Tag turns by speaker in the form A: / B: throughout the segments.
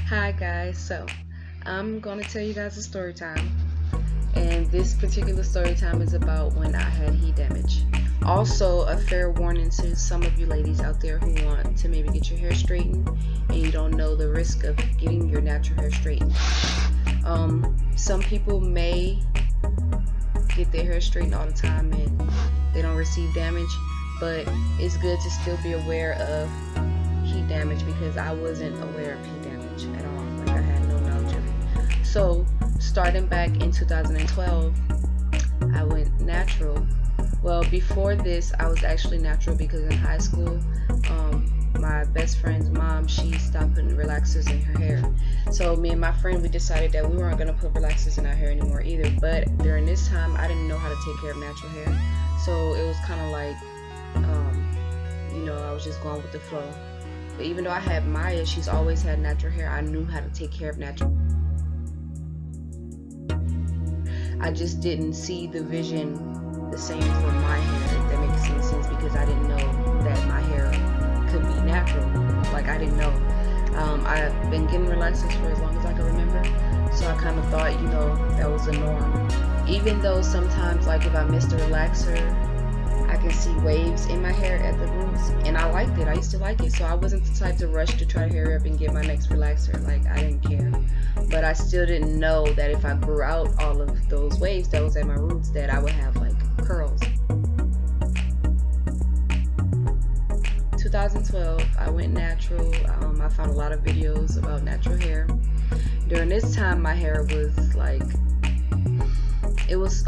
A: Hi guys, so I'm gonna tell you guys a story time, and this particular story time is about when I had heat damage. Also, a fair warning to some of you ladies out there who want to maybe get your hair straightened and you don't know the risk of getting your natural hair straightened. Some people may get their hair straightened all the time and they don't receive damage, but it's good to still be aware of heat damage because I wasn't aware of heat damage at all. Like, I had no knowledge of it. So starting back in 2012, I went natural. Well, before this, I was actually natural because in high school, my best friend's mom, she stopped putting relaxers in her hair. So me and my friend, we decided that we weren't going to put relaxers in our hair anymore either. But during this time, I didn't know how to take care of natural hair. So it was kind of like, I was just going with the flow. But even though I had Maya, she's always had natural hair, I knew how to take care of natural. I just didn't see the vision the same for my hair, if that makes any sense, because I didn't know that my hair could be natural. Like, I didn't know. I've been getting relaxers for as long as I can remember, so I kind of thought, that was the norm. Even though sometimes, like, if I missed a relaxer, I can see waves in my hair at the roots, and I liked it. I used to like it, so I wasn't the type to rush to try to hurry up and get my next relaxer. Like, I didn't care. But I still didn't know that if I grew out all of those waves that was at my roots, that I would have, like, curls. 2012, I went natural. I found a lot of videos about natural hair. During this time, my hair was like, it was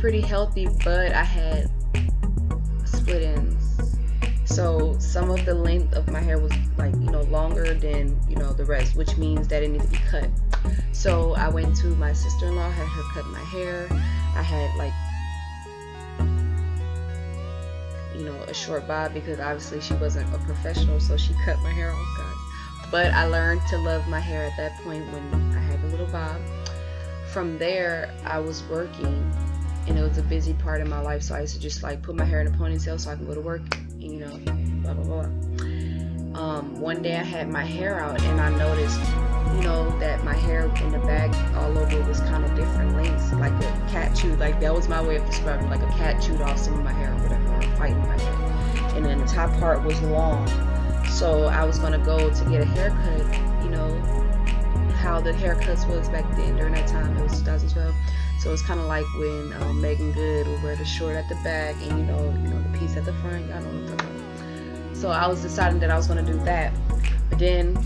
A: pretty healthy, but I had split ends. So some of the length of my hair was like, longer than, the rest, which means that it needed to be cut. So I went to my sister-in-law, had her cut my hair. I had like, a short bob because obviously she wasn't a professional, so she cut my hair off, guys. But I learned to love my hair at that point when I had the little bob. From there, I was working, and it was a busy part of my life, so I used to just like put my hair in a ponytail so I can go to work, and blah blah blah. One day I had my hair out, and I noticed, that my hair in the back all over was kind of different lengths, like a cat chewed. Like, that was my way of describing, like a cat chewed off some of my hair or whatever, or fighting my hair. And then the top part was long, so I was gonna go to get a haircut. How the haircuts was back then during that time. It was 2012. So it's kind of like when Megan Good would wear the short at the back and the piece at the front. Y'all know what I'm talking about. So I was deciding that I was going to do that. But then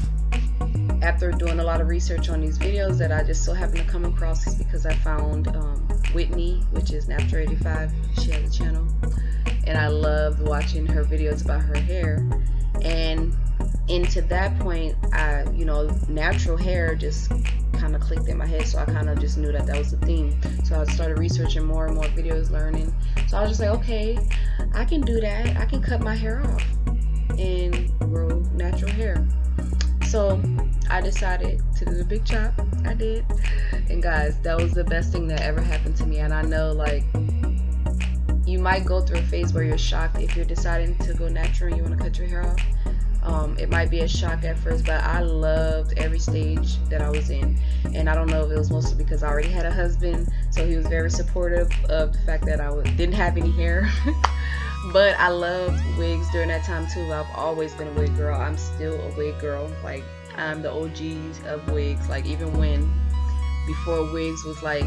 A: after doing a lot of research on these videos that I just so happened to come across, is because I found Whitney, which is Napster85. She has a channel, and I loved watching her videos about her hair. And into that point, natural hair just kind of clicked in my head, so I kind of just knew that was the theme. So I started researching more and more videos, learning. So I was just like, okay, I can do that. I can cut my hair off and grow natural hair. So I decided to do the big chop. I did. And guys, that was the best thing that ever happened to me. And I know, like, you might go through a phase where you're shocked if you're deciding to go natural and you want to cut your hair off. It might be a shock at first, but I loved every stage that I was in. And I don't know if it was mostly because I already had a husband, so he was very supportive of the fact that I didn't have any hair. But I loved wigs during that time too. I've always been a wig girl. I'm still a wig girl. Like, I'm the OGs of wigs. Like, even before wigs was like,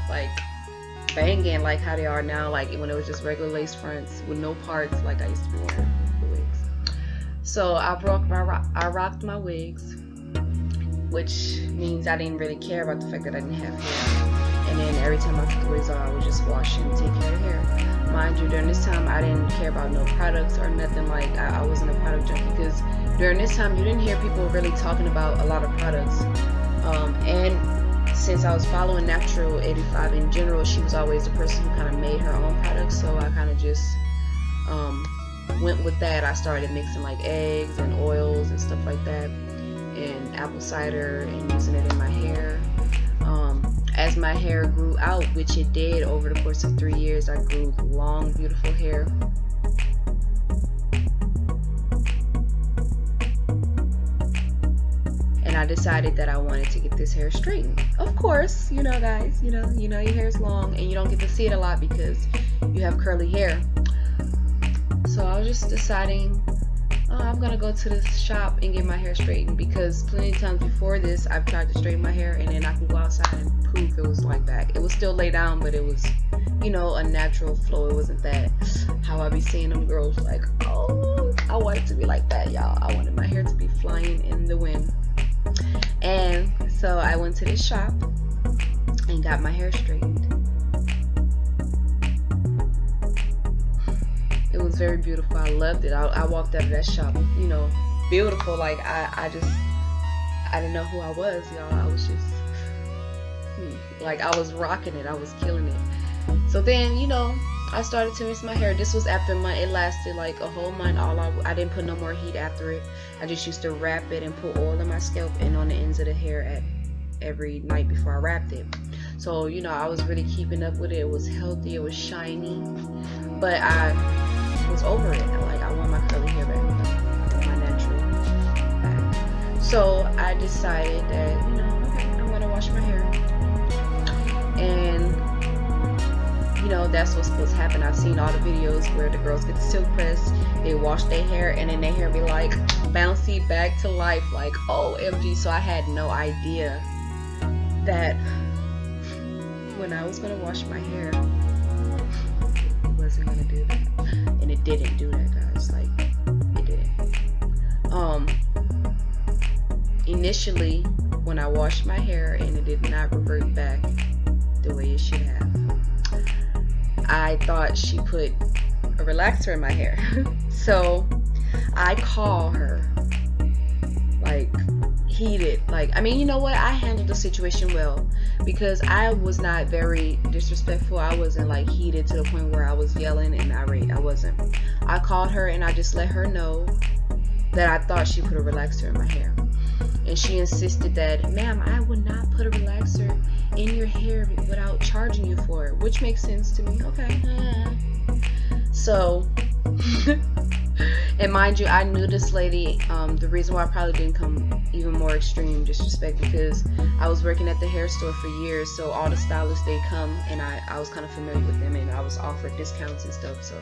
A: like banging like how they are now. Like, when it was just regular lace fronts with no parts, like I used to be wearing the wigs. So I rocked my wigs, which means I didn't really care about the fact that I didn't have hair. And then every time I took the wigs off, I would just wash and take care of hair. Mind you, during this time, I didn't care about no products or nothing. Like, I wasn't a product junkie, because during this time, you didn't hear people really talking about a lot of products. And since I was following Natural 85 in general, she was always the person who kind of made her own products. So I kind of just went with that. I started mixing like eggs and oils and stuff like that, and apple cider, and using it in my hair. As my hair grew out, which it did over the course of 3 years, I grew long, beautiful hair. I decided that I wanted to get this hair straightened. Of course, you know, guys, you know your hair is long and you don't get to see it a lot because you have curly hair. So I was just deciding, I'm gonna go to the shop and get my hair straightened, because plenty of times before this I've tried to straighten my hair and then I can go outside and poof, it was like back. It was still lay down, but it was, you know, a natural flow. It wasn't that how I be seeing them girls like, oh, I want it to be like that, y'all. I wanted my hair to be flying in the wind. And so I went to this shop and got my hair straightened. It was very beautiful. I loved it. I walked out of that shop, you know, beautiful. Like I didn't know who I was, y'all. I was just like, I was rocking it. I was killing it. So then, you know, I started to rinse my hair. This was after a month. It lasted like a whole month. I didn't put no more heat after it. I just used to wrap it and put oil in my scalp and on the ends of the hair every night before I wrapped it. So, you know, I was really keeping up with it. It was healthy. It was shiny. But I was over it. I want my curly hair back. I want my natural back. So I decided that, you know, okay, I'm gonna wash my hair. And you know, that's what's supposed to happen. I've seen all the videos where the girls get the silk press, they wash their hair, and then their hair be like bouncy back to life, like OMG. So I had no idea that when I was gonna wash my hair, it wasn't gonna do that. And it didn't do that, guys. Like, it didn't. Initially, when I washed my hair and it did not revert back the way it should have, I thought she put a relaxer in my hair. So I call her, like, heated. Like, I mean, you know what? I handled the situation well, because I was not very disrespectful. I wasn't like heated to the point where I was yelling and irate. I wasn't. I called her and I just let her know that I thought she put a relaxer in my hair. And she insisted that, ma'am, I would not put a relaxer in your hair without charging you for it, which makes sense to me. Okay. So, and mind you, I knew this lady. The reason why I probably didn't come even more extreme disrespect, because I was working at the hair store for years. So all the stylists, they come, and I was kind of familiar with them, and I was offered discounts and stuff. So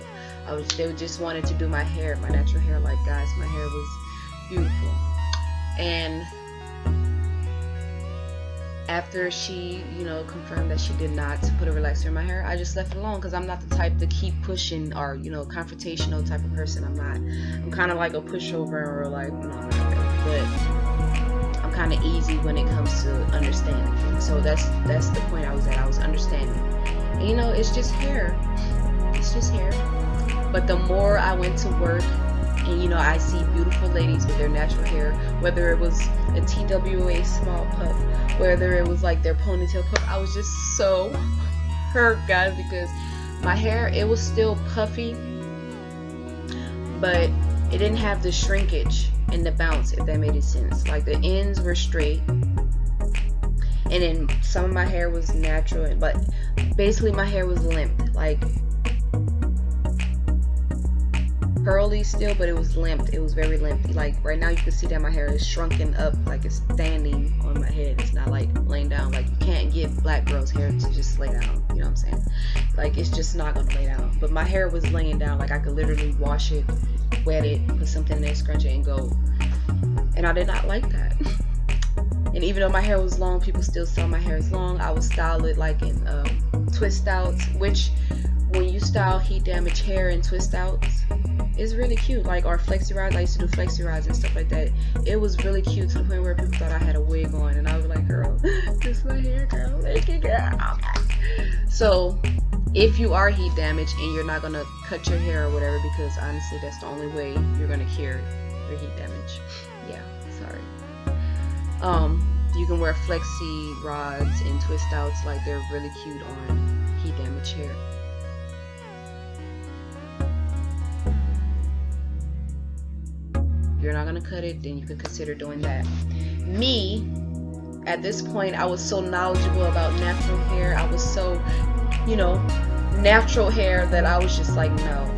A: they just wanted to do my hair, my natural hair. Like, guys, my hair was beautiful. And after she, you know, confirmed that she did not put a relaxer in my hair, I just left it alone, because I'm not the type to keep pushing or, you know, confrontational type of person. I'm not. I'm kind of like a pushover, or like, you know, but I'm kind of easy when it comes to understanding things. So that's the point I was at. I was understanding. And, you know, it's just hair. It's just hair. But the more I went to work, and, you know, I see beautiful ladies with their natural hair, whether it was a TWA small puff, whether it was like their ponytail puff, I was just so hurt, guys, because my hair, it was still puffy, but it didn't have the shrinkage and the bounce, if that made any sense. Like, the ends were straight, and then some of my hair was natural, but basically my hair was limp, like curly still, but it was limp. It was very limp. Like, right now you can see that my hair is shrunken up, like it's standing on my head. It's not like laying down. Like, you can't get black girls' hair to just lay down, you know what I'm saying? Like, it's just not gonna lay down. But my hair was laying down. Like, I could literally wash it, wet it, put something in there, scrunch it, and go. And I did not like that. And even though my hair was long, people still saw my hair is long. I would style it like in twist outs, which when you style heat damage hair in twist outs, it's really cute. Like, or flexi rods. I used to do flexi rods and stuff like that. It was really cute, to the point where people thought I had a wig on, and I was like, girl, this is my hair, girl, make it, girl. So if you are heat damaged and you're not gonna cut your hair or whatever, because honestly that's the only way you're gonna cure your heat damage. Yeah, sorry. You can wear flexi rods and twist outs. Like, they're really cute on heat damaged hair. If you're not gonna cut it, then you could consider doing that. Me, at this point, I was so knowledgeable about natural hair. I was so, you know, natural hair, that I was just like, no,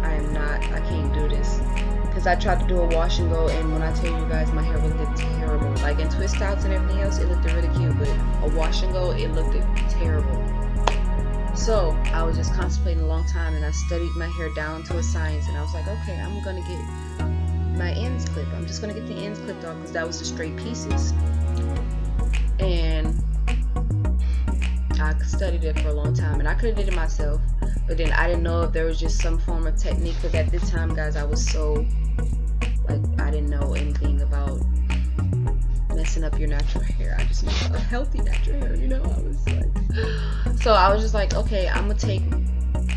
A: I can't do this. Because I tried to do a wash and go, and when I tell you guys, my hair would look terrible. Like in twist outs and everything else, it looked really cute, but a wash and go, it looked terrible. So I was just contemplating a long time, and I studied my hair down to a science, and I was like, okay, I'm gonna get my ends clipped. I'm just gonna get the ends clipped off because that was the straight pieces. And I studied it for a long time, and I could have did it myself, but then I didn't know if there was just some form of technique, because at this time, guys, I was so, like, I didn't know anything about messing up your natural hair. I just knew a healthy natural hair, you know. I was like, so I was just like, okay, I'm gonna take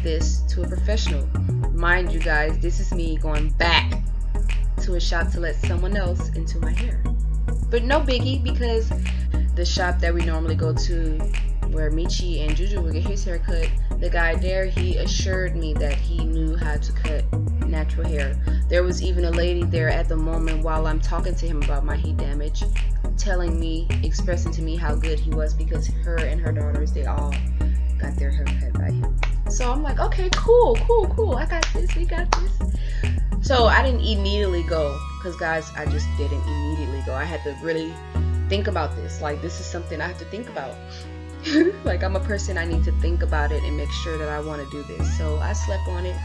A: this to a professional. Mind you, guys, this is me going back to a shop to let someone else into my hair, but no biggie, because the shop that we normally go to, where Michi and Juju would get his hair cut, the guy there, he assured me that he knew how to cut natural hair. There was even a lady there at the moment while I'm talking to him about my heat damage, telling me, expressing to me how good he was, because her and her daughters, they all got their hair cut by him. So I'm like, okay, cool, I got this, we got this. So I didn't immediately go, because guys, I just didn't immediately go. I had to really think about this. Like, this is something I have to think about. Like, I'm a person, I need to think about it and make sure that I want to do this. So I slept on it.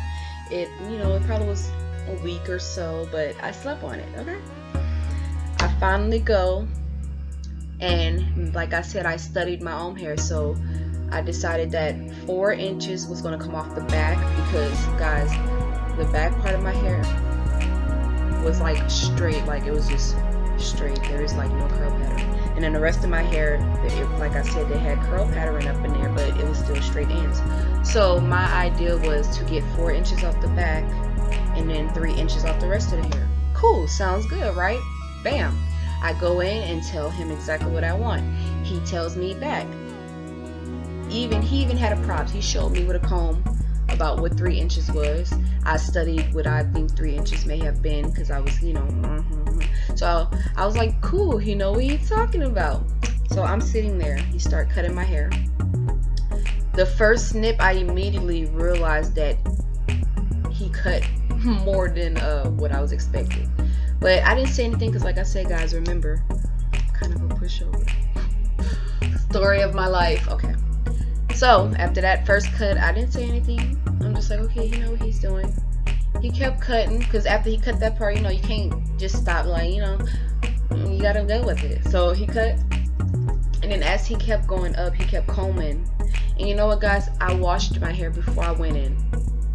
A: It, you know, it probably was a week or so, but I slept on it, okay? I finally go, and like I said, I studied my own hair, so I decided that 4 inches was going to come off the back, because, guys, the back part of my hair was like straight, like it was just straight. There is like no curl pattern. And then the rest of my hair, like I said, they had curl pattern up in there, but it was still straight ends. So my idea was to get 4 inches off the back and then 3 inches off the rest of the hair. Cool, sounds good, right? Bam. I go in and tell him exactly what I want. He tells me back. He even had a prop. He showed me with a comb about what 3 inches was. I studied what I think 3 inches may have been, because I was, you know, so I was like, cool, he know what he's talking about. So I'm sitting there. He started cutting my hair. The first snip, I immediately realized that he cut more than what I was expecting. But I didn't say anything, because like I said, guys, remember, I'm kind of a pushover. Story of my life. Okay. So after that first cut, I didn't say anything. I'm just like, okay, you know what he's doing. He kept cutting, because after he cut that part, you know, you can't just stop, like, you know, you gotta go with it. So he cut, and then as he kept going up, he kept combing. And you know what, guys, I washed my hair before I went in,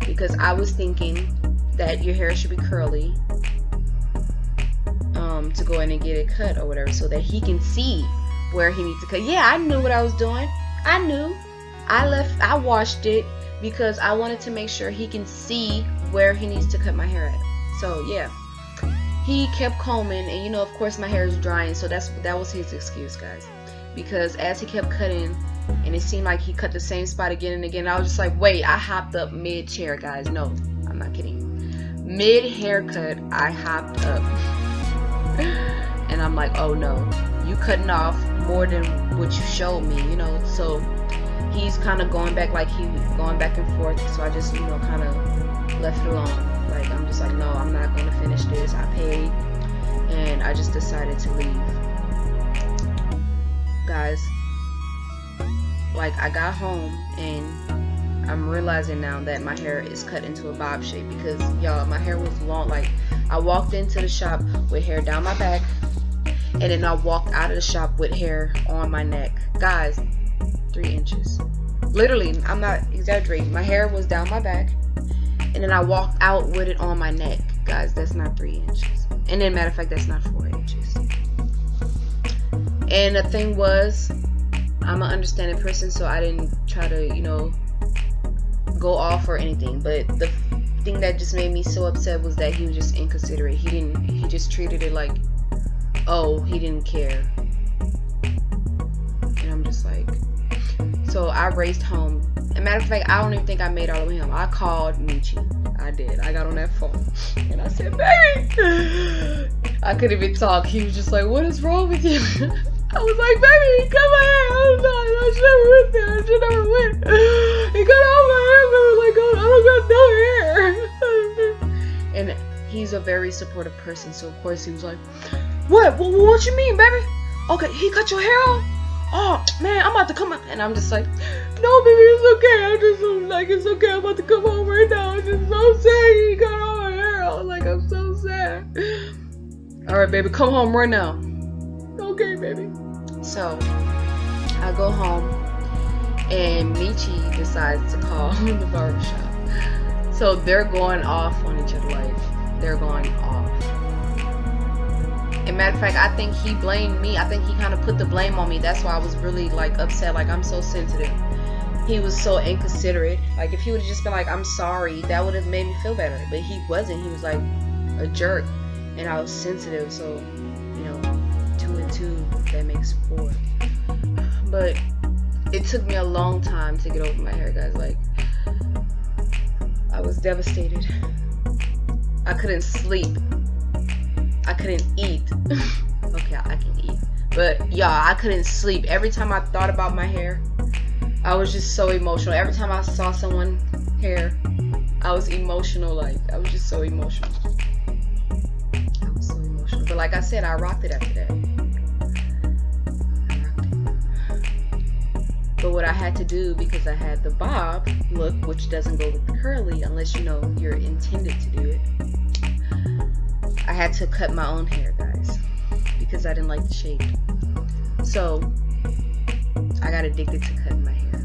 A: because I was thinking that your hair should be curly, to go in and get it cut or whatever, so that he can see where he needs to cut. Yeah, I knew what I was doing. I knew. I washed it because I wanted to make sure he can see where he needs to cut my hair at. So yeah, he kept combing, and you know, of course, my hair is drying, so that was his excuse, guys. Because as he kept cutting, and it seemed like he cut the same spot again and again, I was just like, wait, I hopped up mid-chair, guys. No, I'm not kidding. Mid-haircut, I hopped up. And I'm like, oh no, you cutting off more than what you showed me, you know. So he's kind of going back, like he going back and forth. So I just, you know, kind of left it alone. Like, I'm just like, no, I'm not going to finish this. I paid, and I just decided to leave. Guys, like, I got home, and I'm realizing now that my hair is cut into a bob shape, because y'all, my hair was long. Like, I walked into the shop with hair down my back, and then I walked out of the shop with hair on my neck. Guys, 3 inches. Literally, I'm not exaggerating. My hair was down my back, and then I walked out with it on my neck. Guys, that's not 3 inches. And then, matter of fact, that's not 4 inches. And the thing was, I'm an understanding person, so I didn't try to, you know, go off or anything. But the thing that just made me so upset was that he was just inconsiderate. He just treated it like, oh, he didn't care. And I'm just like, so I raced home. As a matter of fact, I don't even think I made all the way home. I called Michi. I did. I got on that phone, and I said, baby. I couldn't even talk. He was just like, what is wrong with you? I was like, baby, he cut my hair. I should never went there. He cut all my hair. I was like, oh, I don't got no hair. And he's a very supportive person, so of course he was like, What you mean, baby? Okay, he cut your hair off? Oh, man, I'm about to come up. And I'm just like, no, baby, it's okay. I just like, it's okay. I'm about to come home right now. I'm just so sad he cut all my hair off. Like, I'm so sad. All right, baby, come home right now. Okay, baby. So, I go home, and Michi decides to call the barbershop. So, they're going off on each other. Like, they're going off. And matter of fact, I think he blamed me. I think he kind of put the blame on me. That's why I was really like upset. Like, I'm so sensitive. He was so inconsiderate. Like, if he would have just been like, I'm sorry, that would have made me feel better. But he wasn't. He was like a jerk. And I was sensitive. So, you know, 2 and 2, that makes 4. But it took me a long time to get over my hair, guys. Like, I was devastated. I couldn't sleep. I couldn't eat. Okay, I can eat. But y'all, I couldn't sleep. Every time I thought about my hair, I was just so emotional. Every time I saw someone's hair, I was emotional. Like, I was just so emotional. I was so emotional. But like I said, I rocked it after that. I rocked it. But what I had to do, because I had the bob look, which doesn't go with the curly unless you know you're intended to do it, I had to cut my own hair, guys, because I didn't like the shape. So I got addicted to cutting my hair.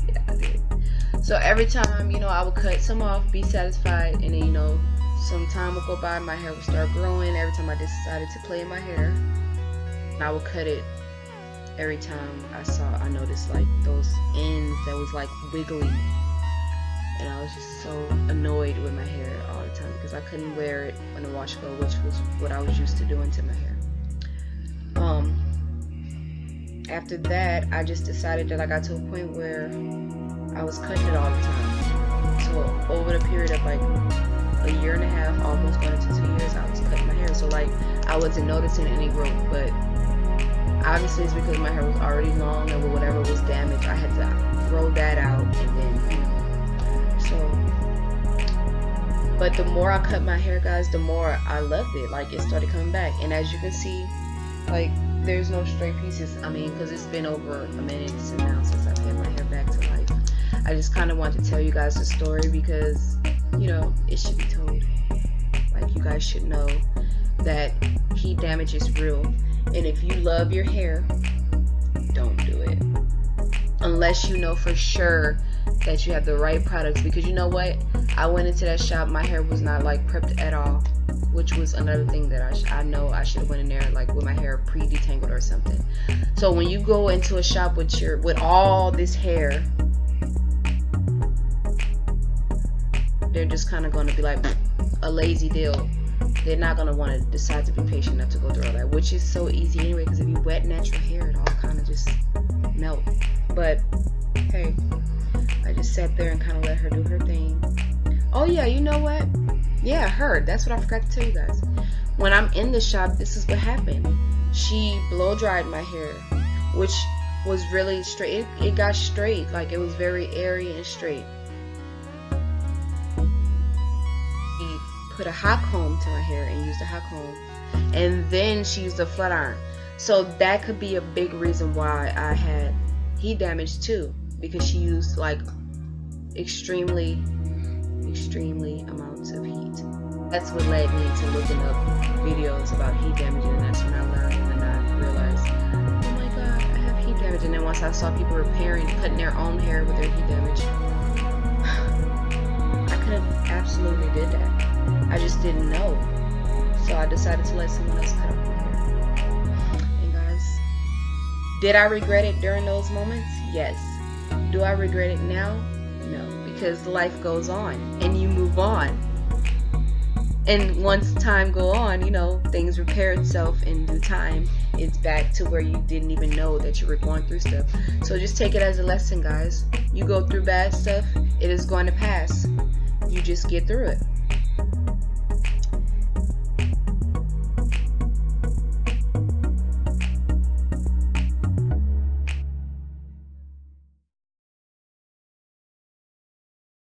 A: Yeah, I did. So every time, you know, I would cut some off, be satisfied, and then, you know, some time would go by, my hair would start growing. Every time I decided to play in my hair, I would cut it. Every time I noticed like those ends that was like wiggly. And I was just so annoyed with my hair all the time because I couldn't wear it on the wash go, which was what I was used to doing to my hair. After that, I just decided that I got to a point where I was cutting it all the time. So over the period of like a year and a half, almost going into 2 years, I was cutting my hair. So like I wasn't noticing any growth, but obviously it's because my hair was already long and whatever was damaged, I had to grow that out and then, you know. So, but the more I cut my hair, guys, the more I loved it. Like, it started coming back. And as you can see, like, there's no straight pieces. I mean, because it's been over a minute now since I've had my hair back to life. I just kind of want to tell you guys the story because, you know, it should be told. Like, you guys should know that heat damage is real. And if you love your hair, don't do it. Unless you know for sure that you have the right products, because you know what, I went into that shop, my hair was not like prepped at all, which was another thing that I know I should have went in there like with my hair pre-detangled or something. So when you go into a shop with all this hair, they're just kind of going to be like a lazy deal. They're not going to want to decide to be patient enough to go through all that, which is so easy anyway, because if you wet natural hair, it all kind of just melt. But hey, I just sat there and kind of let her do her thing. Oh yeah, you know what? Yeah, her. That's what I forgot to tell you guys. When I'm in the shop, this is what happened. She blow dried my hair, which was really straight. It got straight, like it was very airy and straight. She put a hot comb to my hair and used a hot comb, and then she used a flat iron. So that could be a big reason why I had heat damage too, because she used like extremely amounts of heat. That's what led me to looking up videos about heat damage, and that's when I learned and then I realized, oh my god, I have heat damage. And then once I saw people cutting their own hair with their heat damage, I could have absolutely did that. I just didn't know. So I decided to let someone else cut off my hair. And guys, did I regret it during those moments? Yes. Do I regret it now? No, because life goes on and you move on. And once time go on, you know, things repair itself in due time. It's back to where you didn't even know that you were going through stuff. So just take it as a lesson, guys. You go through bad stuff, it is going to pass. You just get through it.